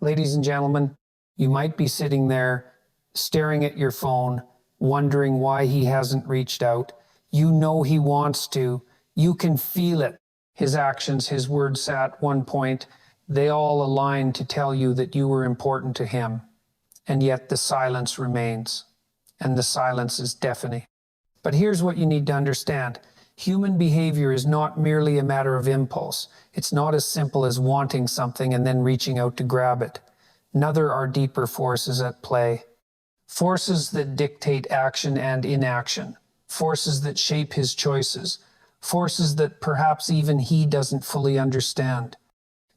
Ladies and gentlemen, you might be sitting there staring at your phone, wondering why he hasn't reached out. You know he wants to. You can feel it. His actions, his words at one point, they all align to tell you that you were important to him. And yet the silence remains. And the silence is deafening. But here's what you need to understand. Human behavior is not merely a matter of impulse. It's not as simple as wanting something and then reaching out to grab it. Neither are deeper forces at play. Forces that dictate action and inaction. Forces that shape his choices. Forces that perhaps even he doesn't fully understand.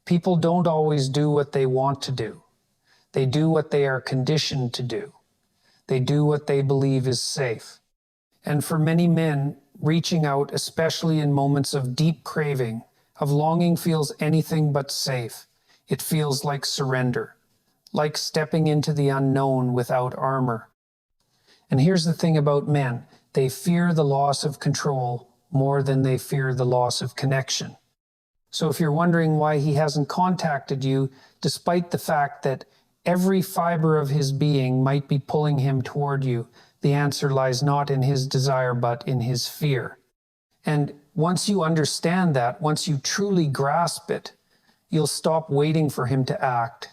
People don't always do what they want to do. They do what they are conditioned to do. They do what they believe is safe. And for many men, reaching out, especially in moments of deep craving, of longing, feels anything but safe. It feels like surrender, like stepping into the unknown without armor. And here's the thing about men. They fear the loss of control more than they fear the loss of connection. So if you're wondering why he hasn't contacted you, despite the fact that every fiber of his being might be pulling him toward you, the answer lies not in his desire, but in his fear. And once you understand that, once you truly grasp it, you'll stop waiting for him to act,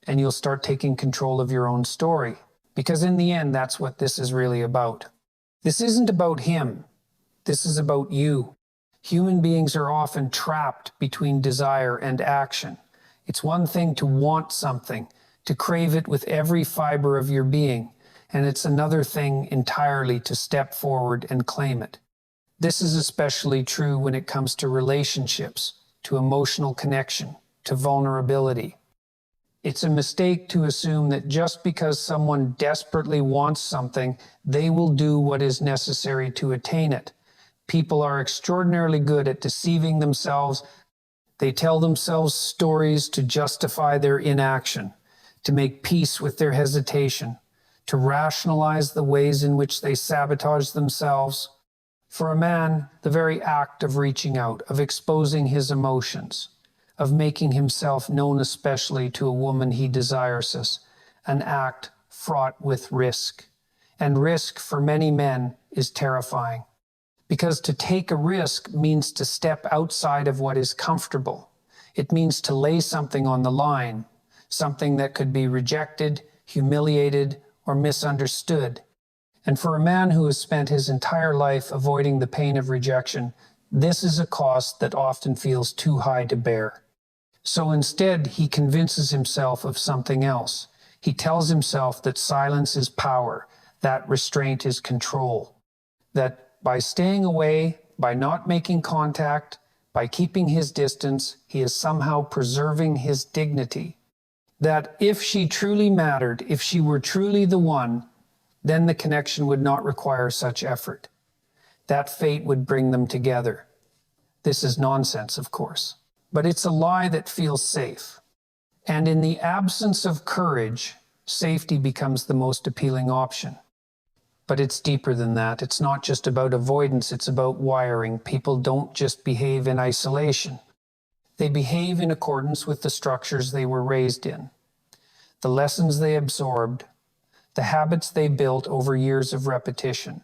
and you'll start taking control of your own story. Because in the end, that's what this is really about. This isn't about him. This is about you. Human beings are often trapped between desire and action. It's one thing to want something, to crave it with every fiber of your being, and it's another thing entirely to step forward and claim it. This is especially true when it comes to relationships, to emotional connection, to vulnerability. It's a mistake to assume that just because someone desperately wants something, they will do what is necessary to attain it. People are extraordinarily good at deceiving themselves. They tell themselves stories to justify their inaction, to make peace with their hesitation, to rationalize the ways in which they sabotage themselves. For a man, the very act of reaching out, of exposing his emotions, of making himself known especially to a woman he desires, is an act fraught with risk. And risk for many men is terrifying. Because to take a risk means to step outside of what is comfortable. It means to lay something on the line, something that could be rejected, humiliated, or misunderstood. And for a man who has spent his entire life avoiding the pain of rejection, this is a cost that often feels too high to bear. So instead, he convinces himself of something else. He tells himself that silence is power, that restraint is control, that by staying away, by not making contact, by keeping his distance, he is somehow preserving his dignity. That if she truly mattered, if she were truly the one, then the connection would not require such effort. That fate would bring them together. This is nonsense, of course, but it's a lie that feels safe. And in the absence of courage, safety becomes the most appealing option. But it's deeper than that. It's not just about avoidance, it's about wiring. People don't just behave in isolation. They behave in accordance with the structures they were raised in, the lessons they absorbed, the habits they built over years of repetition.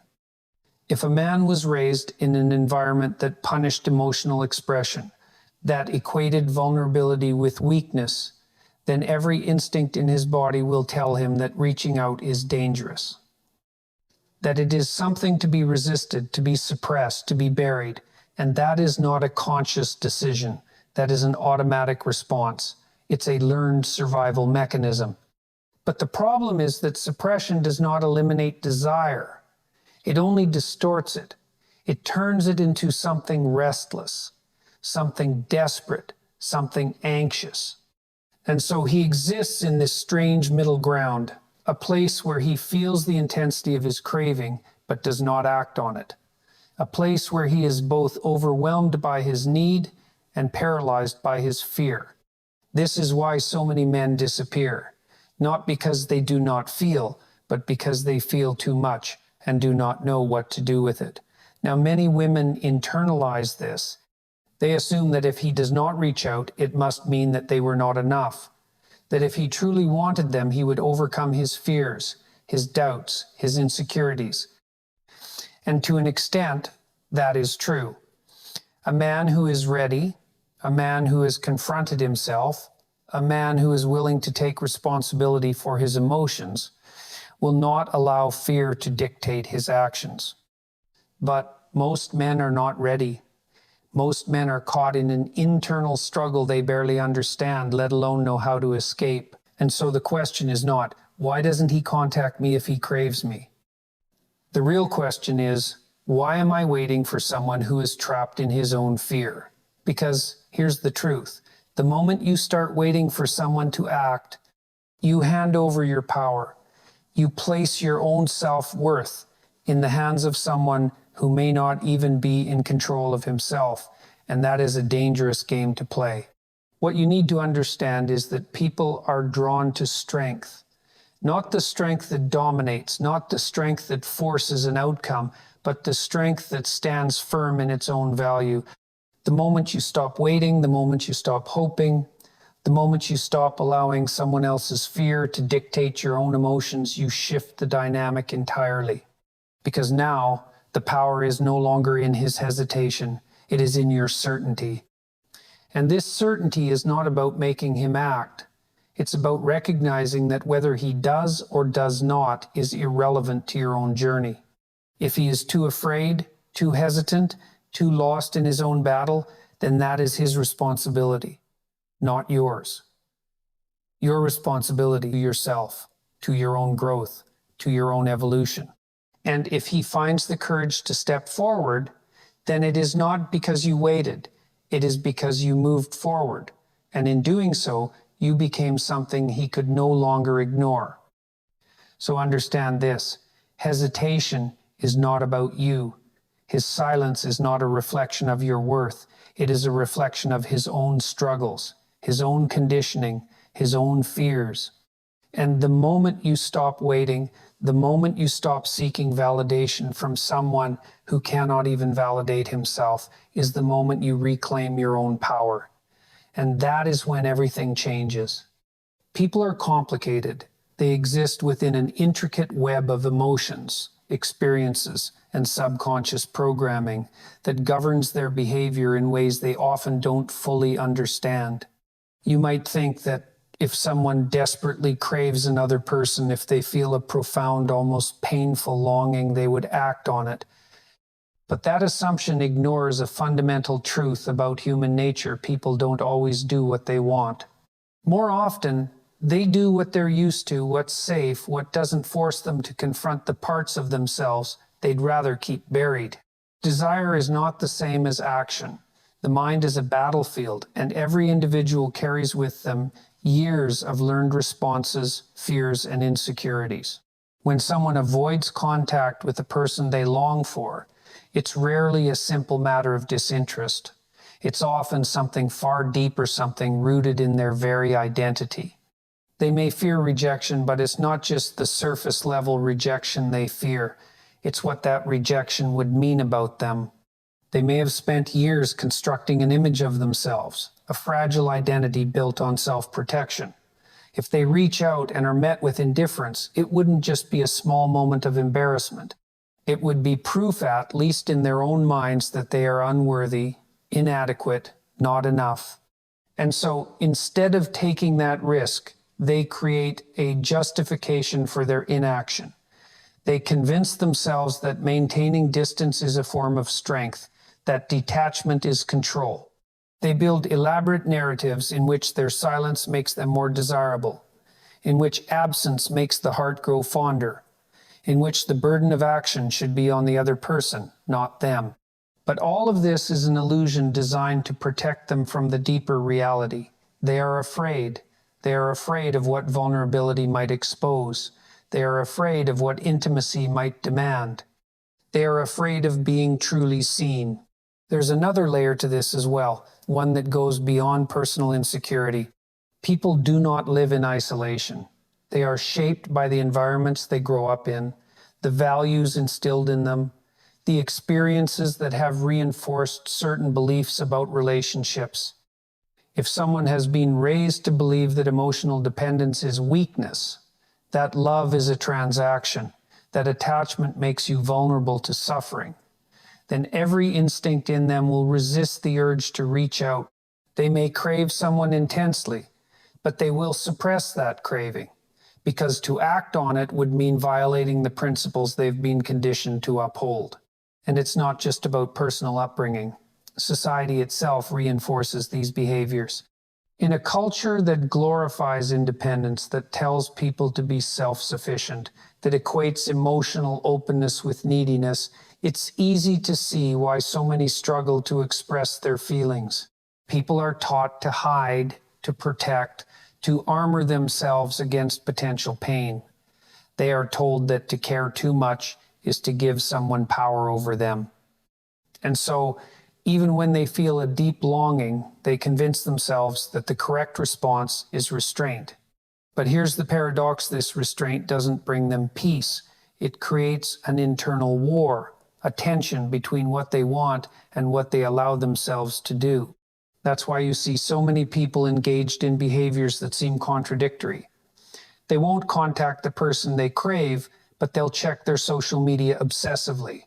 If a man was raised in an environment that punished emotional expression, that equated vulnerability with weakness, then every instinct in his body will tell him that reaching out is dangerous. That it is something to be resisted, to be suppressed, to be buried. And that is not a conscious decision. That is an automatic response. It's a learned survival mechanism. But the problem is that suppression does not eliminate desire. It only distorts it. It turns it into something restless, something desperate, something anxious. And so he exists in this strange middle ground, a place where he feels the intensity of his craving, but does not act on it. A place where he is both overwhelmed by his need and paralyzed by his fear. This is why so many men disappear, not because they do not feel, but because they feel too much and do not know what to do with it. Now, many women internalize this. They assume that if he does not reach out, it must mean that they were not enough. that if he truly wanted them, he would overcome his fears, his doubts, his insecurities. And to an extent, that is true. A man who is ready, a man who has confronted himself, a man who is willing to take responsibility for his emotions, will not allow fear to dictate his actions. But most men are not ready. Most men are caught in an internal struggle they barely understand, let alone know how to escape. And so the question is not, why doesn't he contact me if he craves me? The real question is, why am I waiting for someone who is trapped in his own fear? Because here's the truth. The moment you start waiting for someone to act, you hand over your power. You place your own self-worth in the hands of someone who may not even be in control of himself, and that is a dangerous game to play. What you need to understand is that people are drawn to strength, not the strength that dominates, not the strength that forces an outcome, but the strength that stands firm in its own value. The moment you stop waiting, the moment you stop hoping, the moment you stop allowing someone else's fear to dictate your own emotions, you shift the dynamic entirely. Because now, the power is no longer in his hesitation, it is in your certainty. And this certainty is not about making him act. It's about recognizing that whether he does or does not is irrelevant to your own journey. If he is too afraid, too hesitant, too lost in his own battle, then that is his responsibility, not yours. Your responsibility to yourself, to your own growth, to your own evolution. And if he finds the courage to step forward, then it is not because you waited, it is because you moved forward. And in doing so, you became something he could no longer ignore. So understand this, hesitation is not about you. His silence is not a reflection of your worth. It is a reflection of his own struggles, his own conditioning, his own fears. And the moment you stop waiting, the moment you stop seeking validation from someone who cannot even validate himself, is the moment you reclaim your own power. And that is when everything changes. People are complicated. They exist within an intricate web of emotions, experiences, and subconscious programming that governs their behavior in ways they often don't fully understand. You might think that if someone desperately craves another person, if they feel a profound, almost painful longing, they would act on it. But that assumption ignores a fundamental truth about human nature. People don't always do what they want. More often, they do what they're used to, what's safe, what doesn't force them to confront the parts of themselves they'd rather keep buried. Desire is not the same as action. The mind is a battlefield, and every individual carries with them years of learned responses, fears, and insecurities. When someone avoids contact with the person they long for, it's rarely a simple matter of disinterest. It's often something far deeper, something rooted in their very identity. They may fear rejection, but it's not just the surface level rejection they fear. It's what that rejection would mean about them. They may have spent years constructing an image of themselves, a fragile identity built on self-protection. If they reach out and are met with indifference, it wouldn't just be a small moment of embarrassment. It would be proof, at least in their own minds, that they are unworthy, inadequate, not enough. And so instead of taking that risk, they create a justification for their inaction. They convince themselves that maintaining distance is a form of strength, that detachment is control. They build elaborate narratives in which their silence makes them more desirable, in which absence makes the heart grow fonder, in which the burden of action should be on the other person, not them. But all of this is an illusion designed to protect them from the deeper reality. They are afraid. They are afraid of what vulnerability might expose. They are afraid of what intimacy might demand. They are afraid of being truly seen. There's another layer to this as well, one that goes beyond personal insecurity. People do not live in isolation. They are shaped by the environments they grow up in, the values instilled in them, the experiences that have reinforced certain beliefs about relationships. If someone has been raised to believe that emotional dependence is weakness, that love is a transaction, that attachment makes you vulnerable to suffering, then every instinct in them will resist the urge to reach out. They may crave someone intensely, but they will suppress that craving, because to act on it would mean violating the principles they've been conditioned to uphold. And it's not just about personal upbringing. Society itself reinforces these behaviors. In a culture that glorifies independence, that tells people to be self-sufficient, that equates emotional openness with neediness, it's easy to see why so many struggle to express their feelings. People are taught to hide, to protect, to armor themselves against potential pain. They are told that to care too much is to give someone power over them. And so, even when they feel a deep longing, they convince themselves that the correct response is restraint. But here's the paradox: this restraint doesn't bring them peace. It creates an internal war, a tension between what they want and what they allow themselves to do. That's why you see so many people engaged in behaviors that seem contradictory. They won't contact the person they crave, but they'll check their social media obsessively.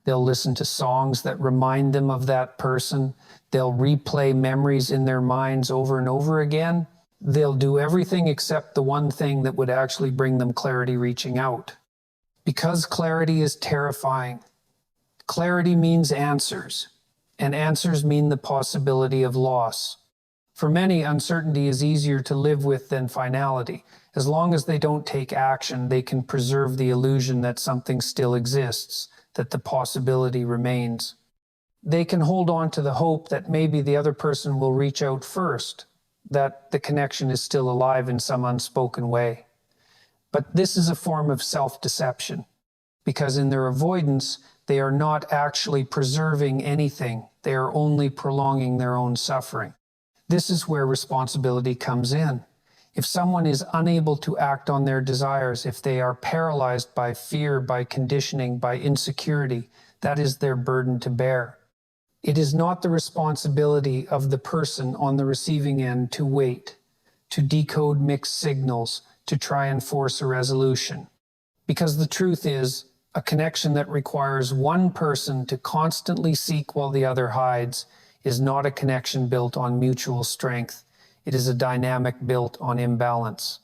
They'll listen to songs that remind them of that person. They'll replay memories in their minds over and over again. They'll do everything except the one thing that would actually bring them clarity: reaching out. Because clarity is terrifying. Clarity means answers, and answers mean the possibility of loss. For many, uncertainty is easier to live with than finality. As long as they don't take action, they can preserve the illusion that something still exists, that the possibility remains. They can hold on to the hope that maybe the other person will reach out first, that the connection is still alive in some unspoken way. But this is a form of self-deception, because in their avoidance, they are not actually preserving anything. They are only prolonging their own suffering. This is where responsibility comes in. If someone is unable to act on their desires, if they are paralyzed by fear, by conditioning, by insecurity, that is their burden to bear. It is not the responsibility of the person on the receiving end to wait, to decode mixed signals, to try and force a resolution. Because the truth is, a connection that requires one person to constantly seek while the other hides is not a connection built on mutual strength. It is a dynamic built on imbalance.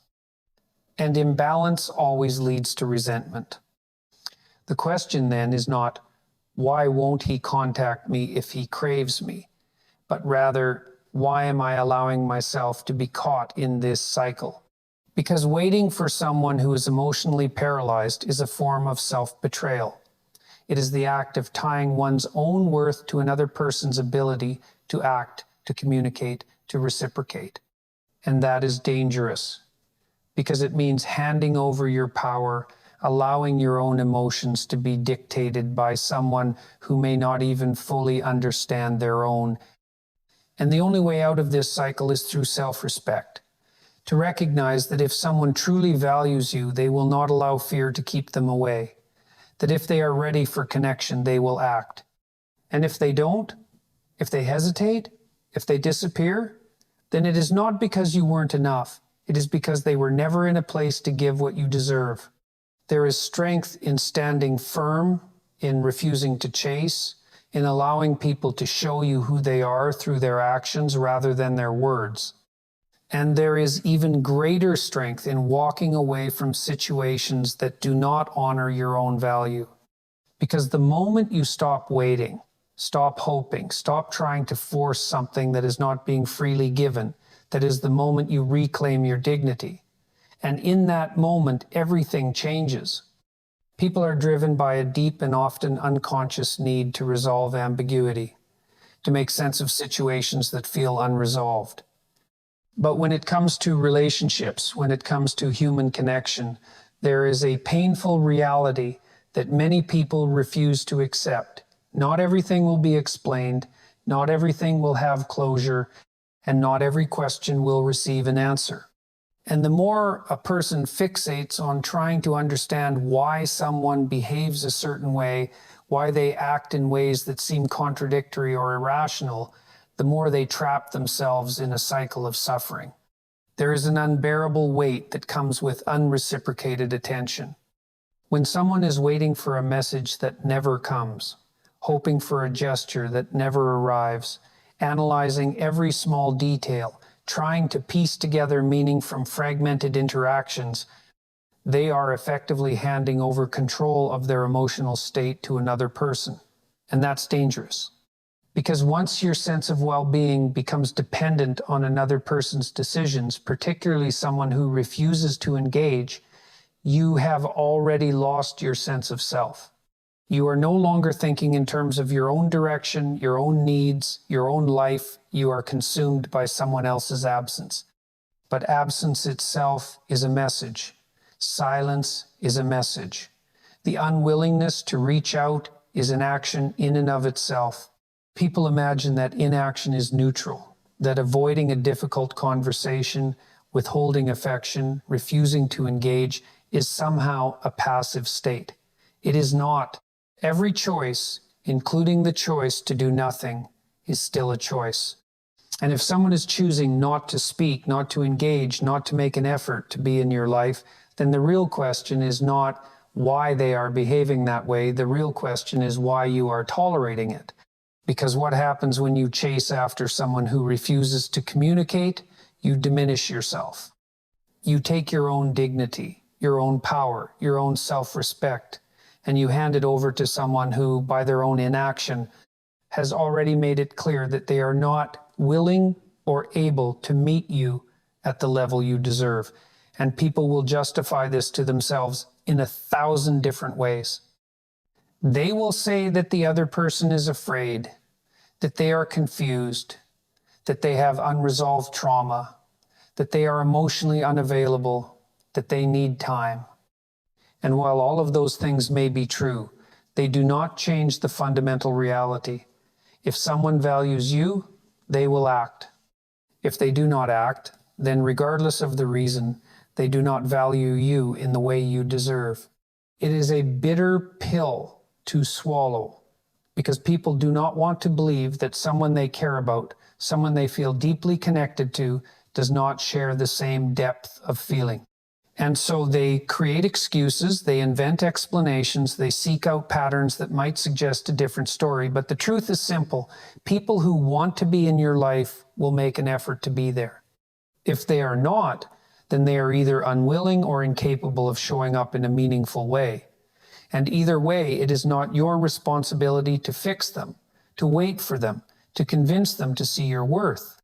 And imbalance always leads to resentment. The question then is not, why won't he contact me if he craves me? But rather, why am I allowing myself to be caught in this cycle? Because waiting for someone who is emotionally paralyzed is a form of self-betrayal. It is the act of tying one's own worth to another person's ability to act, to communicate, to reciprocate. And that is dangerous, because it means handing over your power, allowing your own emotions to be dictated by someone who may not even fully understand their own. And the only way out of this cycle is through self-respect. To recognize that if someone truly values you, they will not allow fear to keep them away. That if they are ready for connection, they will act. And if they don't, if they hesitate, if they disappear, then it is not because you weren't enough. It is because they were never in a place to give what you deserve. There is strength in standing firm, in refusing to chase, in allowing people to show you who they are through their actions rather than their words. And there is even greater strength in walking away from situations that do not honor your own value. Because the moment you stop waiting, stop hoping, stop trying to force something that is not being freely given, that is the moment you reclaim your dignity. And in that moment, everything changes. People are driven by a deep and often unconscious need to resolve ambiguity, to make sense of situations that feel unresolved. But when it comes to relationships, when it comes to human connection, there is a painful reality that many people refuse to accept. Not everything will be explained, not everything will have closure, and not every question will receive an answer. And the more a person fixates on trying to understand why someone behaves a certain way, why they act in ways that seem contradictory or irrational, the more they trap themselves in a cycle of suffering. There is an unbearable weight that comes with unreciprocated attention. When someone is waiting for a message that never comes, hoping for a gesture that never arrives, analyzing every small detail, trying to piece together meaning from fragmented interactions, they are effectively handing over control of their emotional state to another person. And that's dangerous. Because once your sense of well-being becomes dependent on another person's decisions, particularly someone who refuses to engage, you have already lost your sense of self. You are no longer thinking in terms of your own direction, your own needs, your own life. You are consumed by someone else's absence. But absence itself is a message. Silence is a message. The unwillingness to reach out is an action in and of itself. People imagine that inaction is neutral, that avoiding a difficult conversation, withholding affection, refusing to engage is somehow a passive state. It is not. Every choice, including the choice to do nothing, is still a choice. And if someone is choosing not to speak, not to engage, not to make an effort to be in your life, then the real question is not why they are behaving that way. The real question is why you are tolerating it. Because what happens when you chase after someone who refuses to communicate? You diminish yourself. You take your own dignity, your own power, your own self-respect, and you hand it over to someone who, by their own inaction, has already made it clear that they are not willing or able to meet you at the level you deserve. And people will justify this to themselves in 1,000 different ways. They will say that the other person is afraid, that they are confused, that they have unresolved trauma, that they are emotionally unavailable, that they need time. And while all of those things may be true, they do not change the fundamental reality. If someone values you, they will act. If they do not act, then regardless of the reason, they do not value you in the way you deserve. It is a bitter pill to swallow, because people do not want to believe that someone they care about, someone they feel deeply connected to, does not share the same depth of feeling. And so they create excuses, they invent explanations, they seek out patterns that might suggest a different story. But the truth is simple. People who want to be in your life will make an effort to be there. If they are not, then they are either unwilling or incapable of showing up in a meaningful way. And either way, it is not your responsibility to fix them, to wait for them, to convince them to see your worth.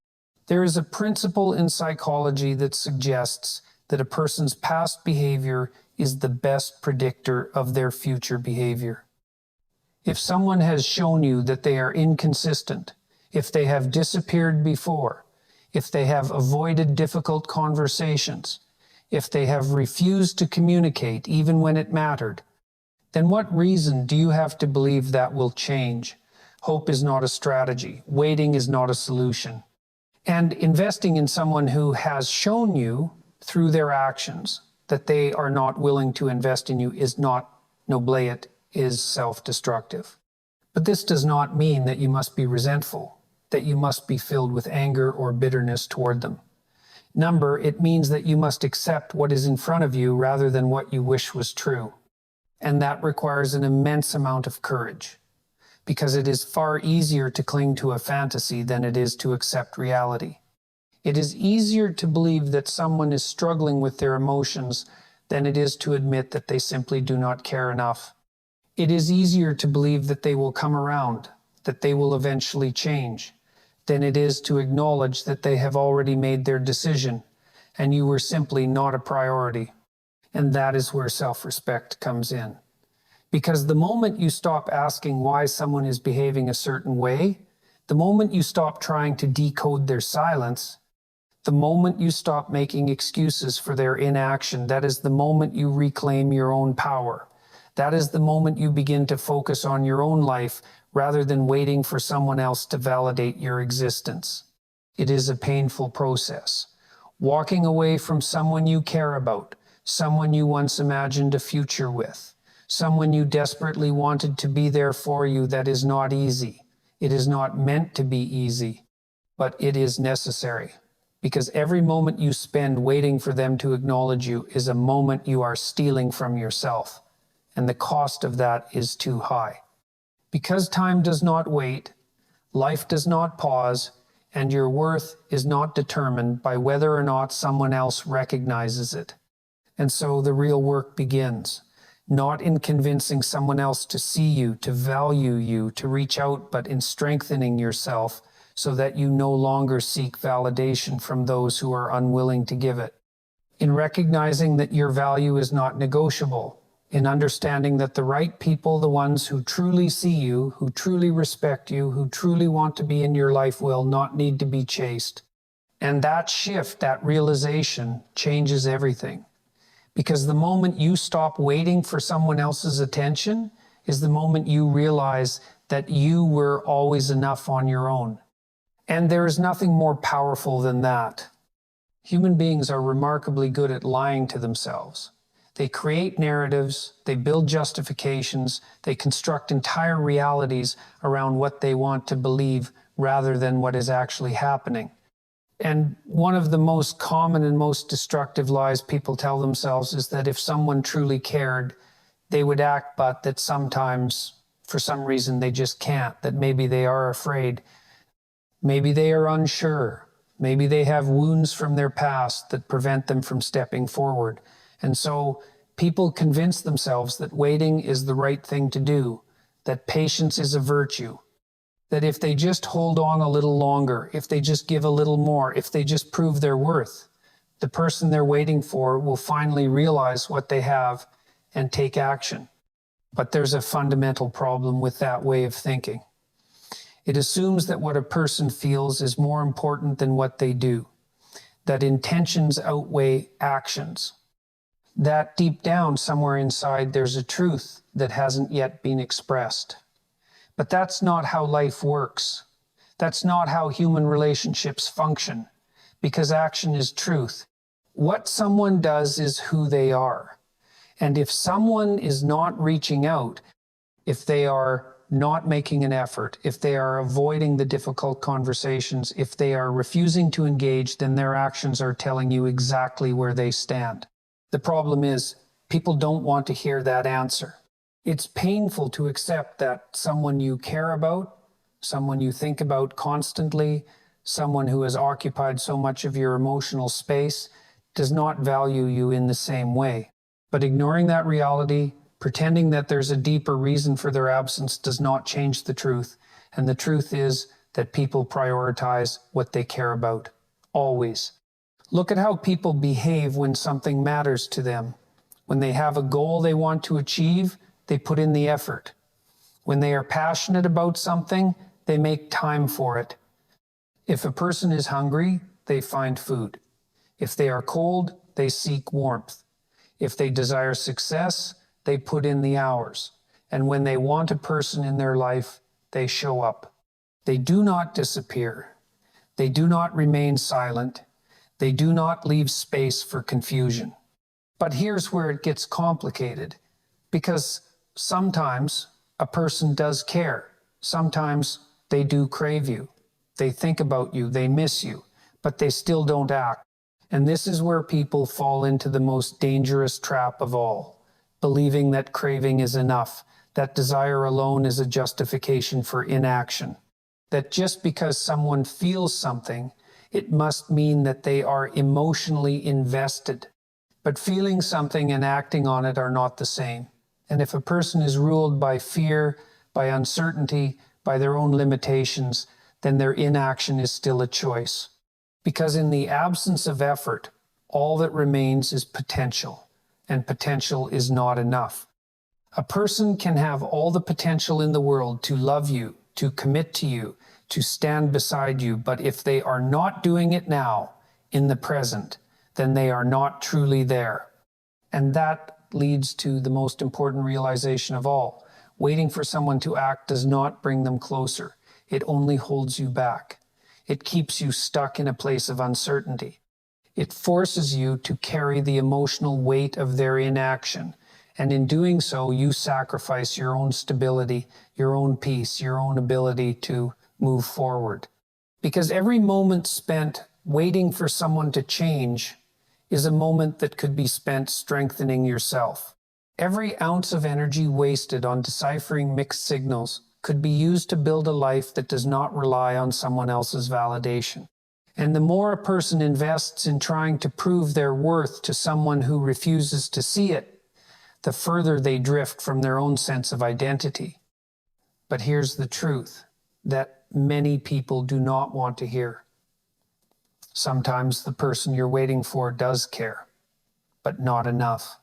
There is a principle in psychology that suggests that a person's past behavior is the best predictor of their future behavior. If someone has shown you that they are inconsistent, if they have disappeared before, if they have avoided difficult conversations, if they have refused to communicate even when it mattered, then what reason do you have to believe that will change? Hope is not a strategy. Waiting is not a solution. And investing in someone who has shown you through their actions that they are not willing to invest in you is not noble, it is self-destructive. But this does not mean that you must be resentful, that you must be filled with anger or bitterness toward them. It means that you must accept what is in front of you rather than what you wish was true. And that requires an immense amount of courage, because it is far easier to cling to a fantasy than it is to accept reality. It is easier to believe that someone is struggling with their emotions than it is to admit that they simply do not care enough. It is easier to believe that they will come around, that they will eventually change, than it is to acknowledge that they have already made their decision and you were simply not a priority. And that is where self-respect comes in. Because the moment you stop asking why someone is behaving a certain way, the moment you stop trying to decode their silence, the moment you stop making excuses for their inaction, that is the moment you reclaim your own power. That is the moment you begin to focus on your own life rather than waiting for someone else to validate your existence. It is a painful process. Walking away from someone you care about, someone you once imagined a future with, someone you desperately wanted to be there for you, that is not easy. It is not meant to be easy. but it is necessary. Because every moment you spend waiting for them to acknowledge you is a moment you are stealing from yourself, and the cost of that is too high. Because time does not wait, life does not pause, and your worth is not determined by whether or not someone else recognizes it. And so the real work begins, not in convincing someone else to see you, to value you, to reach out, but in strengthening yourself so that you no longer seek validation from those who are unwilling to give it. In recognizing that your value is not negotiable, in understanding that the right people, the ones who truly see you, who truly respect you, who truly want to be in your life will not need to be chased. And that shift, that realization changes everything. Because the moment you stop waiting for someone else's attention is the moment you realize that you were always enough on your own. And there is nothing more powerful than that. Human beings are remarkably good at lying to themselves. They create narratives, they build justifications, they construct entire realities around what they want to believe rather than what is actually happening. And one of the most common and most destructive lies people tell themselves is that if someone truly cared, they would act, but that sometimes, for some reason, they just can't, that maybe they are afraid. Maybe they are unsure. Maybe they have wounds from their past that prevent them from stepping forward. And so people convince themselves that waiting is the right thing to do, that patience is a virtue, that if they just hold on a little longer, if they just give a little more, if they just prove their worth, the person they're waiting for will finally realize what they have and take action. But there's a fundamental problem with that way of thinking. It assumes that what a person feels is more important than what they do, that intentions outweigh actions, that deep down somewhere inside there's a truth that hasn't yet been expressed. But that's not how life works. That's not how human relationships function, because action is truth. What someone does is who they are. And if someone is not reaching out, if they are not making an effort, if they are avoiding the difficult conversations, if they are refusing to engage, then their actions are telling you exactly where they stand. The problem is, people don't want to hear that answer. It's painful to accept that someone you care about, someone you think about constantly, someone who has occupied so much of your emotional space, does not value you in the same way. But ignoring that reality, pretending that there's a deeper reason for their absence does not change the truth. And the truth is that people prioritize what they care about. Always. Look at how people behave when something matters to them. When they have a goal they want to achieve, they put in the effort. When they are passionate about something, they make time for it. If a person is hungry, they find food. If they are cold, they seek warmth. If they desire success, they put in the hours. And when they want a person in their life, they show up. They do not disappear. They do not remain silent. They do not leave space for confusion. But here's where it gets complicated, because sometimes a person does care. Sometimes they do crave you. They think about you. They miss you, but they still don't act. And this is where people fall into the most dangerous trap of all, believing that craving is enough, that desire alone is a justification for inaction, that just because someone feels something, it must mean that they are emotionally invested. But feeling something and acting on it are not the same. And if a person is ruled by fear, by uncertainty, by their own limitations, then their inaction is still a choice. Because in the absence of effort, all that remains is potential, and potential is not enough. A person can have all the potential in the world to love you, to commit to you, to stand beside you, but if they are not doing it now, in the present, then they are not truly there. And that leads to the most important realization of all. Waiting for someone to act does not bring them closer. It only holds you back. It keeps you stuck in a place of uncertainty. It forces you to carry the emotional weight of their inaction. And in doing so, you sacrifice your own stability, your own peace, your own ability to move forward. Because every moment spent waiting for someone to change is a moment that could be spent strengthening yourself. Every ounce of energy wasted on deciphering mixed signals could be used to build a life that does not rely on someone else's validation. And the more a person invests in trying to prove their worth to someone who refuses to see it, the further they drift from their own sense of identity. But here's the truth that many people do not want to hear. Sometimes the person you're waiting for does care, but not enough.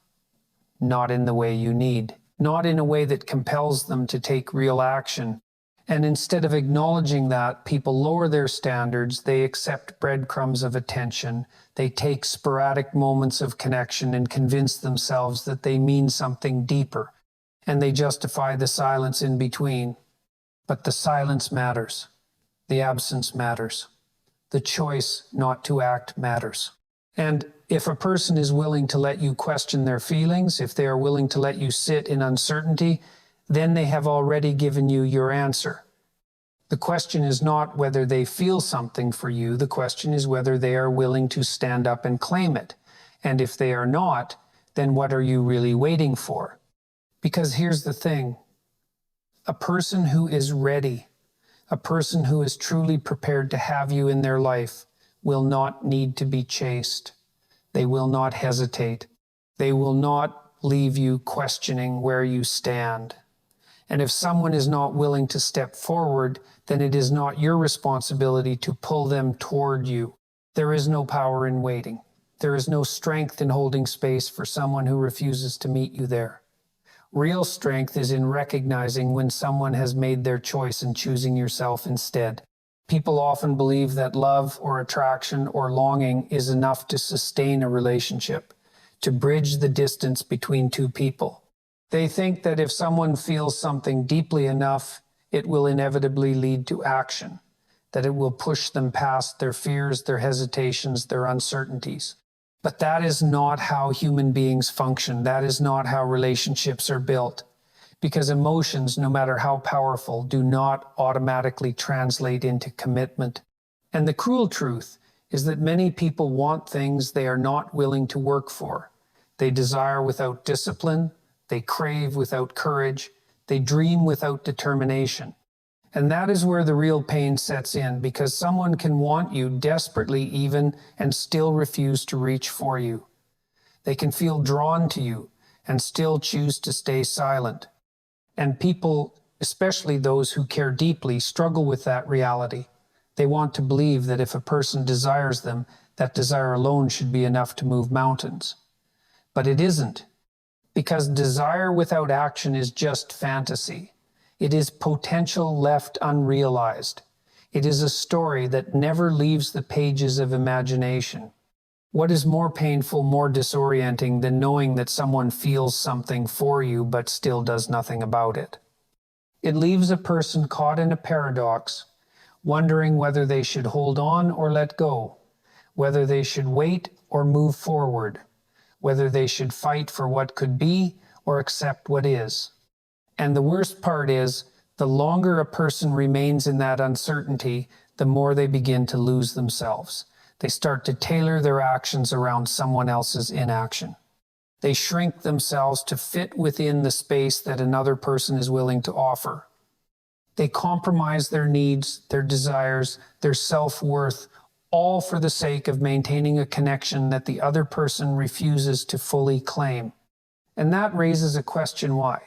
Not in the way you need. Not in a way that compels them to take real action. And instead of acknowledging that, people lower their standards, they accept breadcrumbs of attention, they take sporadic moments of connection and convince themselves that they mean something deeper, and they justify the silence in between. But the silence matters. The absence matters. The choice not to act matters. And if a person is willing to let you question their feelings, if they are willing to let you sit in uncertainty, then they have already given you your answer. The question is not whether they feel something for you. The question is whether they are willing to stand up and claim it. And if they are not, then what are you really waiting for? Because here's the thing. A person who is ready, a person who is truly prepared to have you in their life, will not need to be chased. They will not hesitate. They will not leave you questioning where you stand. And if someone is not willing to step forward, then it is not your responsibility to pull them toward you. There is no power in waiting. There is no strength in holding space for someone who refuses to meet you there. Real strength is in recognizing when someone has made their choice and choosing yourself instead. People often believe that love or attraction or longing is enough to sustain a relationship, to bridge the distance between two people. They think that if someone feels something deeply enough, it will inevitably lead to action, that it will push them past their fears, their hesitations, their uncertainties. But that is not how human beings function. That is not how relationships are built. Because emotions, no matter how powerful, do not automatically translate into commitment. And the cruel truth is that many people want things they are not willing to work for. They desire without discipline, they crave without courage, they dream without determination. And that is where the real pain sets in, because someone can want you desperately even and still refuse to reach for you. They can feel drawn to you and still choose to stay silent. And people, especially those who care deeply, struggle with that reality. They want to believe that if a person desires them, that desire alone should be enough to move mountains. But it isn't, because desire without action is just fantasy. It is potential left unrealized. It is a story that never leaves the pages of imagination. What is more painful, more disorienting than knowing that someone feels something for you but still does nothing about it? It leaves a person caught in a paradox, wondering whether they should hold on or let go, whether they should wait or move forward, whether they should fight for what could be or accept what is. And the worst part is, the longer a person remains in that uncertainty, the more they begin to lose themselves. They start to tailor their actions around someone else's inaction. They shrink themselves to fit within the space that another person is willing to offer. They compromise their needs, their desires, their self-worth, all for the sake of maintaining a connection that the other person refuses to fully claim. And that raises a question why.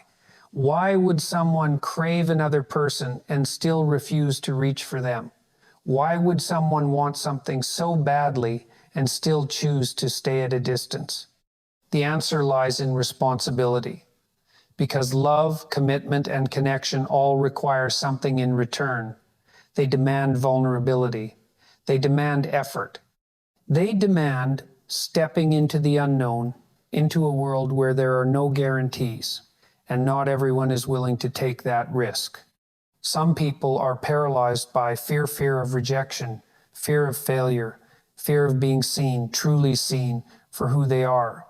Why would someone crave another person and still refuse to reach for them? Why would someone want something so badly and still choose to stay at a distance? The answer lies in responsibility. Because love, commitment, and connection all require something in return. They demand vulnerability. They demand effort. They demand stepping into the unknown, into a world where there are no guarantees, and not everyone is willing to take that risk. Some people are paralyzed by fear of rejection, fear of failure, fear of being seen, truly seen for who they are.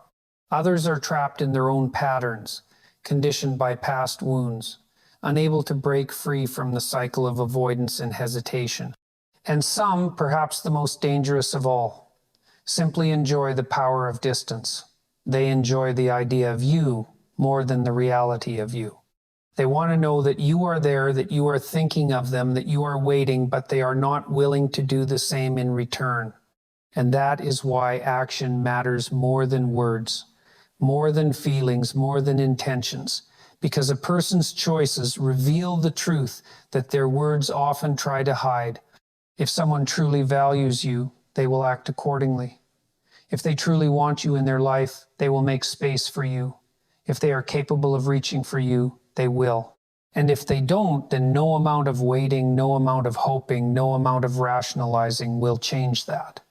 Others are trapped in their own patterns, conditioned by past wounds, unable to break free from the cycle of avoidance and hesitation. And some, perhaps the most dangerous of all, simply enjoy the power of distance. They enjoy the idea of you more than the reality of you. They want to know that you are there, that you are thinking of them, that you are waiting, but they are not willing to do the same in return. And that is why action matters more than words, more than feelings, more than intentions. Because a person's choices reveal the truth that their words often try to hide. If someone truly values you, they will act accordingly. If they truly want you in their life, they will make space for you. If they are capable of reaching for you, they will. And if they don't, then no amount of waiting, no amount of hoping, no amount of rationalizing will change that.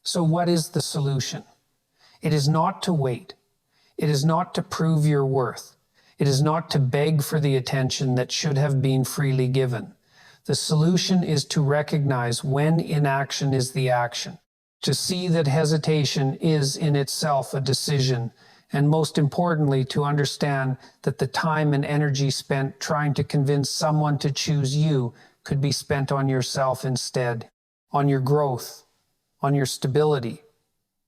So what is the solution? It is not to wait. It is not to prove your worth. It is not to beg for the attention that should have been freely given. The solution is to recognize when inaction is the action, to see that hesitation is in itself a decision, and most importantly, to understand that the time and energy spent trying to convince someone to choose you could be spent on yourself instead, on your growth, on your stability,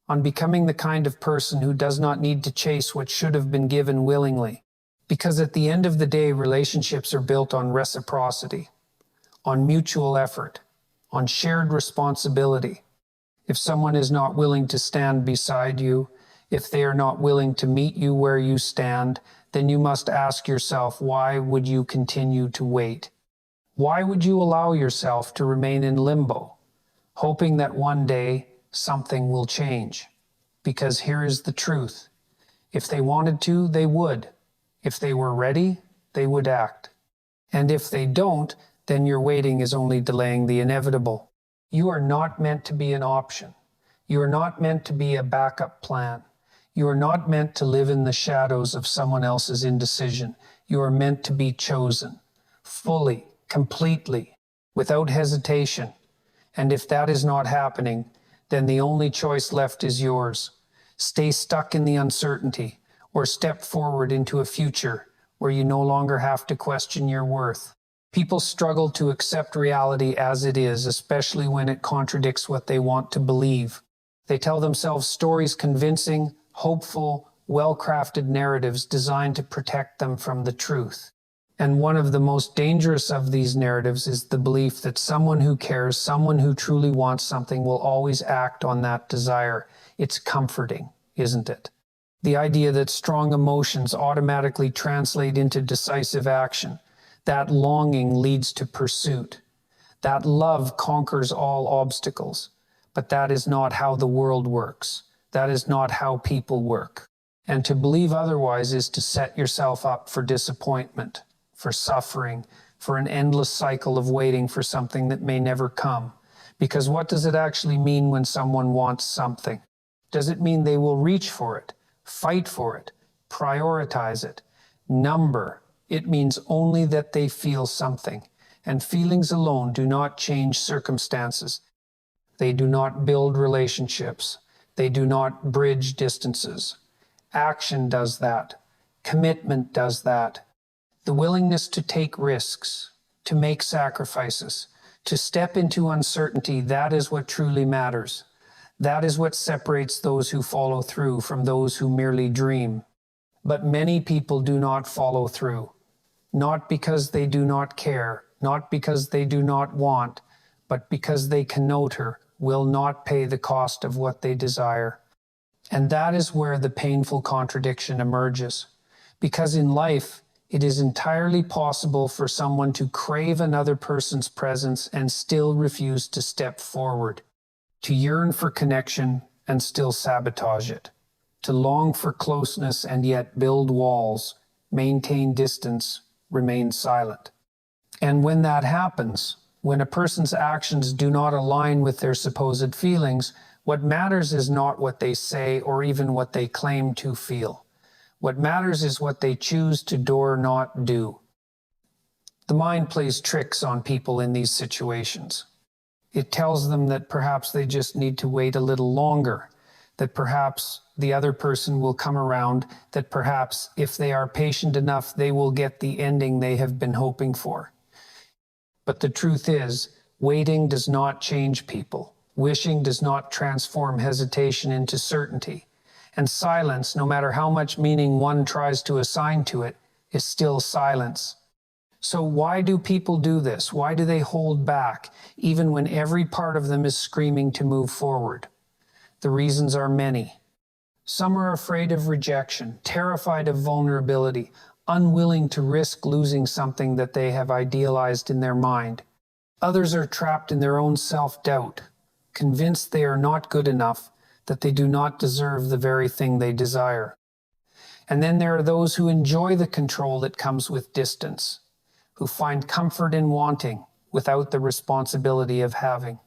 on becoming the kind of person who does not need to chase what should have been given willingly. Because at the end of the day, relationships are built on reciprocity, on mutual effort, on shared responsibility. If someone is not willing to stand beside you, if they are not willing to meet you where you stand, then you must ask yourself, why would you continue to wait? Why would you allow yourself to remain in limbo, hoping that one day something will change? Because here is the truth. If they wanted to, they would. If they were ready, they would act. And if they don't, then your waiting is only delaying the inevitable. You are not meant to be an option. You are not meant to be a backup plan. You are not meant to live in the shadows of someone else's indecision. You are meant to be chosen, fully, completely, without hesitation. And if that is not happening, then the only choice left is yours. Stay stuck in the uncertainty, or step forward into a future where you no longer have to question your worth. People struggle to accept reality as it is, especially when it contradicts what they want to believe. They tell themselves stories, convincing, hopeful, well-crafted narratives designed to protect them from the truth. And one of the most dangerous of these narratives is the belief that someone who cares, someone who truly wants something, will always act on that desire. It's comforting, isn't it? The idea that strong emotions automatically translate into decisive action, that longing leads to pursuit, that love conquers all obstacles. But that is not how the world works. That is not how people work. And to believe otherwise is to set yourself up for disappointment, for suffering, for an endless cycle of waiting for something that may never come. Because what does it actually mean when someone wants something? Does it mean they will reach for it, fight for it, prioritize it, number? It means only that they feel something. And feelings alone do not change circumstances. They do not build relationships. They do not bridge distances. Action does that. Commitment does that. The willingness to take risks, to make sacrifices, to step into uncertainty, that is what truly matters. That is what separates those who follow through from those who merely dream. But many people do not follow through, not because they do not care, not because they do not want, but because they cannot or will not pay the cost of what they desire. And that is where the painful contradiction emerges. Because in life, it is entirely possible for someone to crave another person's presence and still refuse to step forward, to yearn for connection and still sabotage it, to long for closeness and yet build walls, maintain distance, remain silent. And when that happens, when a person's actions do not align with their supposed feelings, what matters is not what they say or even what they claim to feel. What matters is what they choose to do or not do. The mind plays tricks on people in these situations. It tells them that perhaps they just need to wait a little longer, that perhaps the other person will come around, that perhaps if they are patient enough, they will get the ending they have been hoping for. But the truth is, Waiting does not change people. Wishing does not transform hesitation into certainty. And silence, no matter how much meaning one tries to assign to it, is still silence. So why do people do this? Why do they hold back, even when every part of them is screaming to move forward? The reasons are many. Some are afraid of rejection, terrified of vulnerability, unwilling to risk losing something that they have idealized in their mind. Others are trapped in their own self-doubt, convinced they are not good enough, that they do not deserve the very thing they desire. And then there are those who enjoy the control that comes with distance, who find comfort in wanting without the responsibility of having.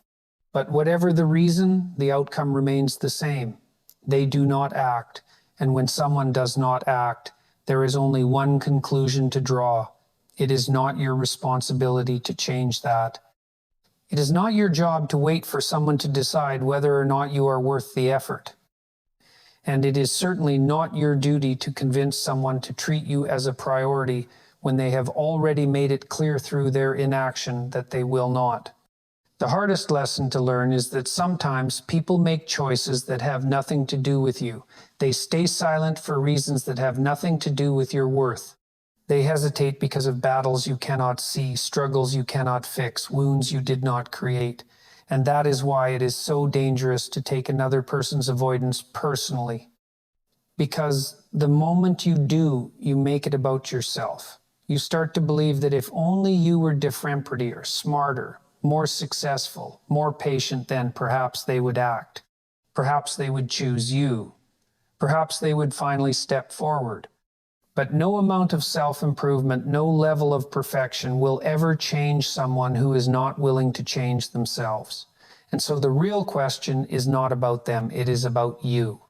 But whatever the reason, the outcome remains the same. They do not act, and when someone does not act, there is only one conclusion to draw. It is not your responsibility to change that. It is not your job to wait for someone to decide whether or not you are worth the effort. And it is certainly not your duty to convince someone to treat you as a priority when they have already made it clear through their inaction that they will not. The hardest lesson to learn is that sometimes people make choices that have nothing to do with you. They stay silent for reasons that have nothing to do with your worth. They hesitate because of battles you cannot see, struggles you cannot fix, wounds you did not create. And that is why it is so dangerous to take another person's avoidance personally. Because the moment you do, you make it about yourself. You start to believe that if only you were different, prettier, smarter, more successful, more patient, then perhaps they would act. Perhaps they would choose you. Perhaps they would finally step forward. But no amount of self-improvement, no level of perfection will ever change someone who is not willing to change themselves. And so the real question is not about them, it is about you.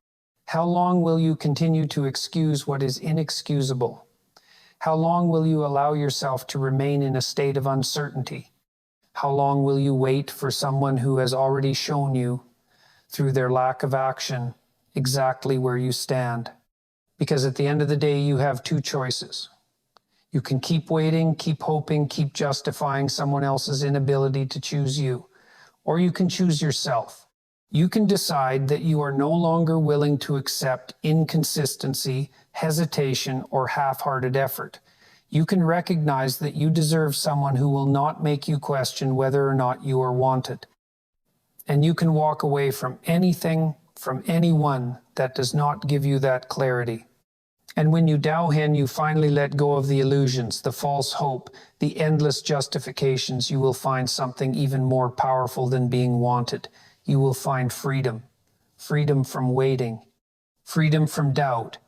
How long will you continue to excuse what is inexcusable? How long will you allow yourself to remain in a state of uncertainty? How long will you wait for someone who has already shown you, through their lack of action, exactly where you stand? Because at the end of the day, you have two choices. You can keep waiting, keep hoping, keep justifying someone else's inability to choose you. Or you can choose yourself. You can decide that you are no longer willing to accept inconsistency, hesitation, or half-hearted effort. You can recognize that you deserve someone who will not make you question whether or not you are wanted. And you can walk away from anything, from anyone that does not give you that clarity. And when you Dowhen, you finally let go of the illusions, the false hope, the endless justifications, you will find something even more powerful than being wanted. You will find freedom. Freedom from waiting. Freedom from doubt.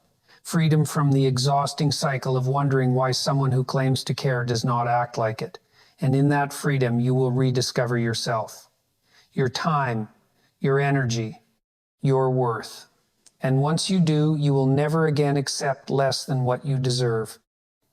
Freedom from the exhausting cycle of wondering why someone who claims to care does not act like it. And in that freedom, you will rediscover yourself. Your time, your energy, your worth. And once you do, you will never again accept less than what you deserve.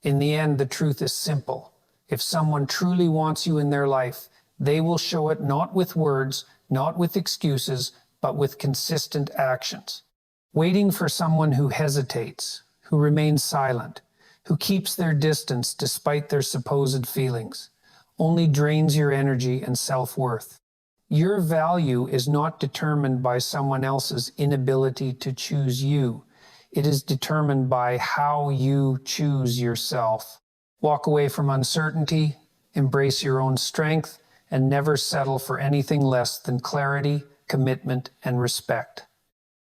In the end, the truth is simple. If someone truly wants you in their life, they will show it not with words, not with excuses, but with consistent actions. Waiting for someone who hesitates, who remains silent, who keeps their distance despite their supposed feelings, only drains your energy and self-worth. Your value is not determined by someone else's inability to choose you. It is determined by how you choose yourself. Walk away from uncertainty, embrace your own strength, and never settle for anything less than clarity, commitment, and respect.